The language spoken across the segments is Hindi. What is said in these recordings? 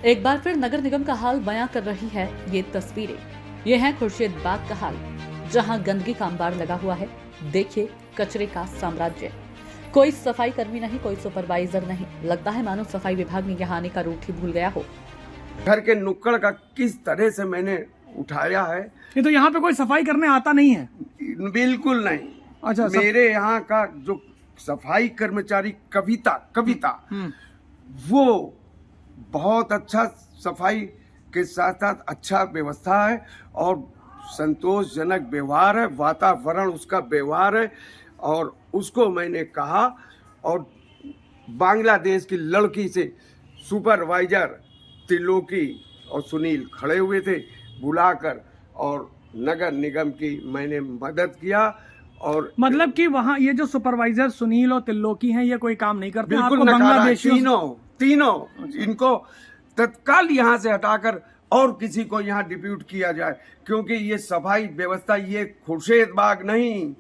एक बार फिर नगर निगम का हाल बयां कर रही है ये तस्वीरें। ये है खुर्शीद बाग का हाल, जहां गंदगी का अंबार लगा हुआ है। देखिए कचरे का साम्राज्य। कोई सफाई कर्मी नहीं, कोई सुपरवाइजर नहीं। लगता है मानो सफाई विभाग ने यहाँ आने का रूट ही भूल गया हो। घर के नुक्कड़ का किस तरह से मैंने उठाया है, ये तो यहाँ पे कोई सफाई करने आता नहीं है। बिल्कुल नहीं। अच्छा, मेरे यहाँ का जो सफाई कर्मचारी कविता वो बहुत अच्छा सफाई के साथ साथ अच्छा व्यवस्था है और संतोषजनक व्यवहार है, वातावरण उसका व्यवहार है। और उसको मैंने कहा, और बांग्लादेश की लड़की से सुपरवाइजर त्रिलोकी और सुनील खड़े हुए थे, बुलाकर और नगर निगम की मैंने मदद किया। और मतलब कि वहाँ ये जो सुपरवाइजर सुनील और त्रिलोकी हैं, ये कोई काम नहीं करते। बिल्कुल आपको बांग्लादेशियों तीनों इनको तत्काल यहाँ से हटाकर और किसी को यहाँ डिप्यूट किया जाए, क्योंकि ये सफाई व्यवस्था ये खुर्शीद बाग नहीं।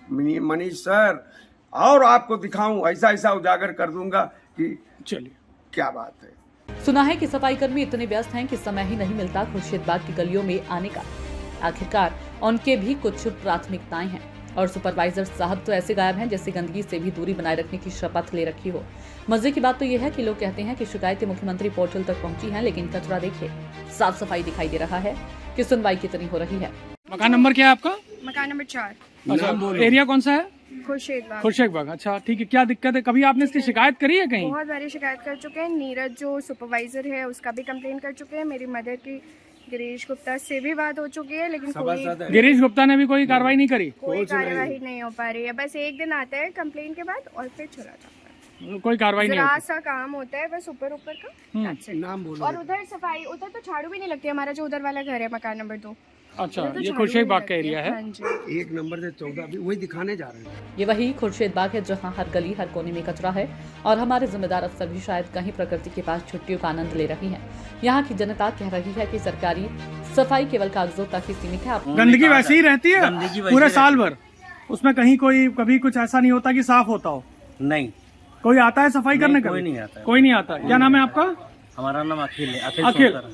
मनीष सर, और आपको दिखाऊं, ऐसा उजागर कर दूंगा कि चलिए क्या बात है। सुना है कि सफाई कर्मी इतने व्यस्त हैं कि समय ही नहीं मिलता खुर्शीद बाग की गलियों में आने का। आखिरकार उनके भी कुछ प्राथमिकताएं हैं और सुपरवाइजर साहब तो ऐसे गायब हैं जैसे गंदगी से भी दूरी बनाए रखने की शपथ ले रखी हो। मजे की बात तो यह है कि लोग कहते हैं कि शिकायतें मुख्यमंत्री पोर्टल तक पहुंची हैं, लेकिन कचरा देखिए, साफ सफाई दिखाई दे रहा है कि सुनवाई कितनी हो रही है। मकान नंबर क्या है आपका? मकान नंबर 4, अच्छा, एरिया कौन सा है? खुर्शीद बाग। खुर्शीद बाग। अच्छा ठीक है, क्या दिक्कत है? कभी आपने इसकी शिकायत करी है कहीं? बहुत बारी शिकायत कर चुके हैं। नीरज जो सुपरवाइजर है उसका भी कंप्लेन कर चुके हैं। मेरी मदर की गिरीश गुप्ता से भी बात हो चुकी है, लेकिन गिरीश गुप्ता ने भी कोई कार्रवाई नहीं करी? कोई कार्यवाही नहीं हो पा रही है। बस एक दिन आता है कंप्लेन के बाद और फिर चला जाता है। कोई कार्रवाई नहीं जरा होती। सा काम होता है बस ऊपर का। That's it। नाम बोलो। और उधर सफाई, उधर तो झाड़ू भी नहीं लगती। हमारा जो उधर वाला घर है मकान नंबर 2, अच्छा, उधर तो ये झाड़ू खुर्शीद नहीं बाग का लगती एरिया है। हाँ जी। 1 नंबर से 14 भी वही दिखाने जा रहे हैं। ये वही खुर्शीद बाग है जहां हर गली हर कोने में कचरा है और हमारे जिम्मेदार अफसर भी शायद कहीं प्रकृति के पास छुट्टियों का आनंद ले रही हैं। यहाँ की जनता कह रही है कि सरकारी सफाई केवल कागजों तक ही सीमित है। गंदगी वैसी ही रहती है पूरे साल भर, उसमें कहीं कभी कुछ ऐसा नहीं होता कि साफ होता हो? नहीं, कोई आता है सफाई करने का? कोई नहीं आता है। कोई नहीं आता। क्या नाम है आपका? हमारा नाम अखिल है।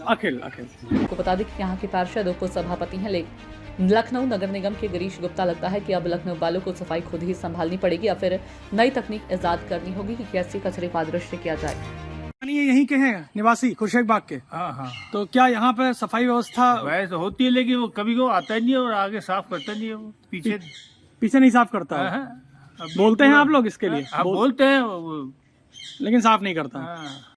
अखिल। आपको बता दें कि यहाँ के पार्षद उप सभापति हैं, लेकिन लखनऊ नगर निगम के गिरीश गुप्ता लगता है कि अब लखनऊ वालों को सफाई खुद ही संभालनी पड़ेगी या फिर नई तकनीक इजाद करनी होगी कि कैसे कचरे का अदृश्य किया जाए। ये यहीं के हैं निवासी खुर्शीद बाग के? हाँ। तो क्या यहाँ पे सफाई व्यवस्था वैसे होती है, लेकिन वो कभी को आता ही नहीं है और आगे साफ करता नहीं है। वो पीछे नहीं साफ करता है? हाँ। बोलते हैं आप लोग इसके लिए? आप बोलते हैं लेकिन साफ नहीं करता। हाँ।